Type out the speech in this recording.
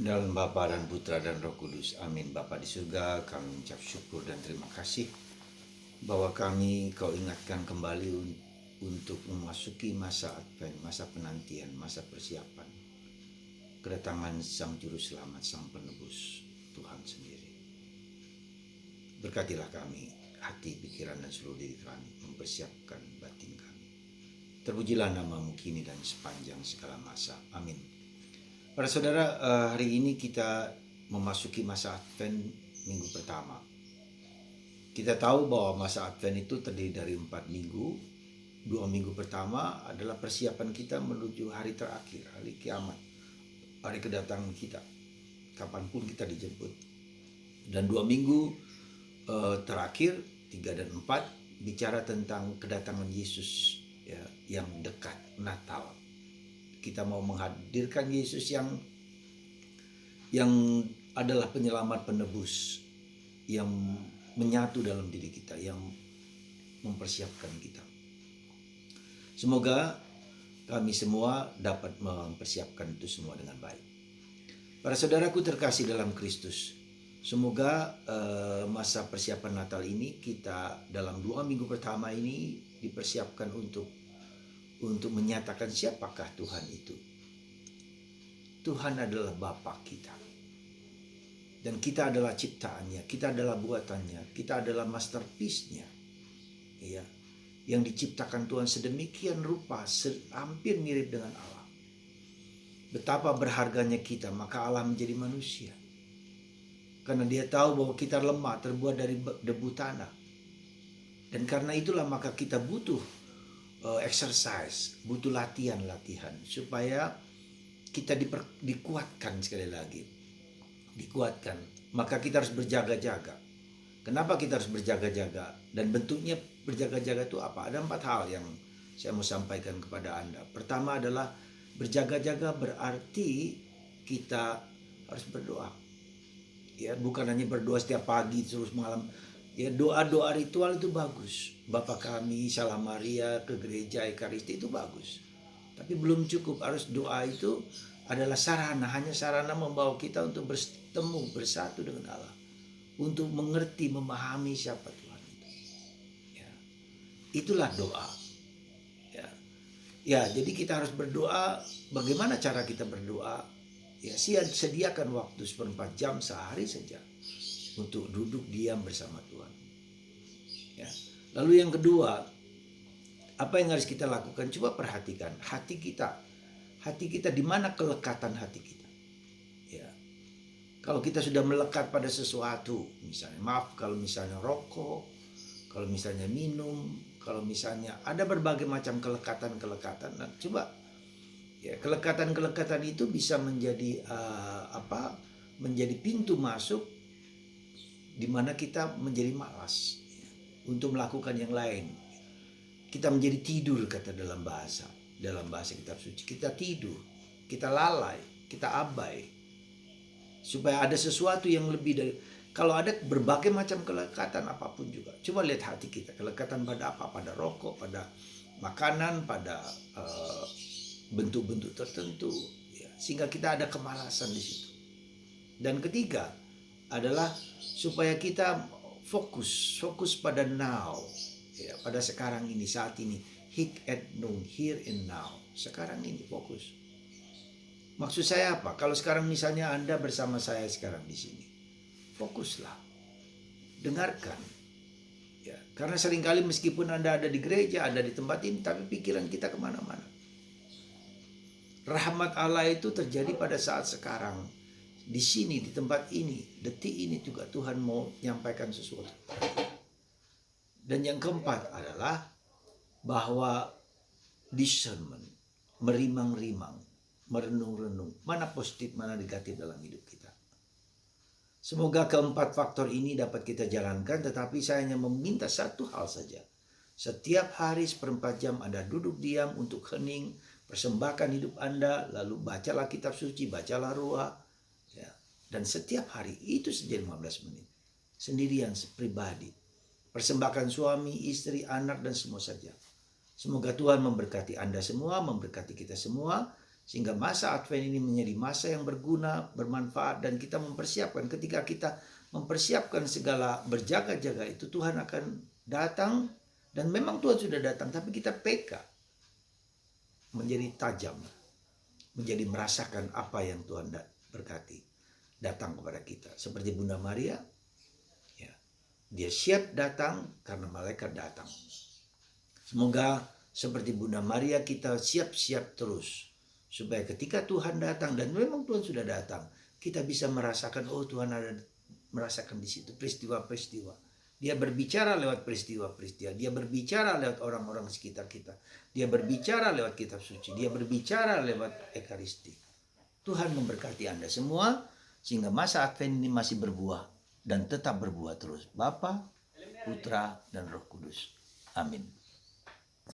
Dalam Bapa dan Putra dan Roh Kudus. Amin. Bapa di surga, kami mengucap syukur dan terima kasih bahwa kau ingatkan kembali untuk memasuki masa Advent, masa penantian, masa persiapan kedatangan Sang Juru Selamat, Sang Penebus, Tuhan sendiri. Berkatilah kami, hati, pikiran, dan seluruh diri kami, mempersiapkan batin kami. Terpujilah namamu kini dan sepanjang segala masa. Amin. Para saudara, hari ini kita memasuki masa Advent minggu pertama. Kita tahu bahwa masa Advent itu terdiri dari 4 minggu. 2 minggu pertama adalah persiapan kita menuju hari terakhir, hari kiamat, hari kedatangan kita, kapanpun kita dijemput. Dan 2 minggu terakhir, 3 dan 4, bicara tentang kedatangan Yesus ya, yang dekat, Natal. Kita mau menghadirkan Yesus yang adalah penyelamat penebus, yang menyatu dalam diri kita, yang mempersiapkan kita. Semoga kami semua dapat mempersiapkan itu semua dengan baik. Para saudaraku terkasih dalam Kristus, semoga masa persiapan Natal ini kita dalam 2 minggu pertama ini dipersiapkan untuk menyatakan siapakah Tuhan itu. Tuhan adalah Bapa kita. Dan kita adalah ciptaannya, kita adalah buatannya, kita adalah masterpiece-nya. Ya, yang diciptakan Tuhan sedemikian rupa, hampir mirip dengan Allah. Betapa berharganya kita, maka Allah menjadi manusia. Karena dia tahu bahwa kita lemah, terbuat dari debu tanah. Dan karena itulah maka kita butuh exercise, butuh latihan supaya kita dikuatkan sekali lagi. Dikuatkan. Maka kita harus berjaga-jaga. Kenapa kita harus berjaga-jaga? Dan bentuknya berjaga-jaga itu apa? Ada 4 hal yang saya mau sampaikan kepada Anda. Pertama adalah berjaga-jaga berarti kita harus berdoa. Ya, bukan hanya berdoa setiap pagi terus malam. Ya, doa-doa ritual itu bagus. Bapa kami, Salam Maria, ke gereja, Ekaristi itu bagus. Tapi belum cukup, harus doa itu adalah sarana, hanya sarana membawa kita untuk bertemu, bersatu dengan Allah. Untuk mengerti, memahami siapa Tuhan itu. Ya. Itulah doa. Ya, jadi kita harus berdoa. Bagaimana cara kita berdoa? Ya, sediakan waktu 1/4 jam sehari saja untuk duduk diam bersama Tuhan. Ya. Lalu yang kedua, apa yang harus kita lakukan? Coba perhatikan hati kita. Hati kita, di mana kelekatan hati kita? Ya. Kalau kita sudah melekat pada sesuatu, misalnya kalau misalnya rokok, kalau misalnya minum, kalau misalnya ada berbagai macam kelekatan-kelekatan, nah, coba ya, kelekatan-kelekatan itu bisa menjadi menjadi pintu masuk di mana kita menjadi malas untuk melakukan yang lain. Kita menjadi tidur, kata dalam bahasa kitab suci. Kita tidur, kita lalai, kita abai. Supaya ada sesuatu yang lebih dari, kalau ada berbagai macam kelekatan apapun juga. Coba lihat hati kita, kelekatan pada apa? Pada rokok, pada makanan, pada bentuk-bentuk tertentu, ya, sehingga kita ada kemalasan di situ. Dan ketiga adalah supaya kita fokus pada now, ya, pada sekarang ini, saat ini, hic et nunc, here and now, sekarang ini fokus. Maksud saya apa? Kalau sekarang misalnya Anda bersama saya sekarang di sini, fokuslah, dengarkan. Ya, karena seringkali meskipun Anda ada di gereja, ada di tempat ini, tapi pikiran kita kemana-mana. Rahmat Allah itu terjadi pada saat sekarang. Di sini, di tempat ini, detik ini juga Tuhan mau menyampaikan sesuatu. Dan yang keempat adalah bahwa discernment, merimang-rimang, merenung-renung, mana positif, mana negatif dalam hidup kita. Semoga keempat faktor ini dapat kita jalankan, tetapi saya hanya meminta satu hal saja. Setiap hari 1/4 jam Anda duduk diam untuk hening, persembahkan hidup Anda, lalu bacalah kitab suci, bacalah Ruah, ya. Dan setiap hari itu saja 15 menit. Sendirian, pribadi. Persembahkan suami, istri, anak, dan semua saja. Semoga Tuhan memberkati Anda semua, memberkati kita semua. Sehingga masa Advent ini menjadi masa yang berguna, bermanfaat, dan kita mempersiapkan. Ketika kita mempersiapkan segala berjaga-jaga itu, Tuhan akan datang, dan memang Tuhan sudah datang, tapi kita peka menjadi tajam, menjadi merasakan apa yang Tuhan berkati datang kepada kita. Seperti Bunda Maria, ya, dia siap datang karena malaikat datang. Semoga seperti Bunda Maria kita siap-siap terus, supaya ketika Tuhan datang, dan memang Tuhan sudah datang, kita bisa merasakan, oh Tuhan ada, merasakan di situ peristiwa-peristiwa. Dia berbicara lewat peristiwa-peristiwa. Dia berbicara lewat orang-orang sekitar kita. Dia berbicara lewat kitab suci. Dia berbicara lewat Ekaristi. Tuhan memberkati Anda semua, sehingga masa Advent ini masih berbuah dan tetap berbuah terus. Bapa, Putra, dan Roh Kudus. Amin.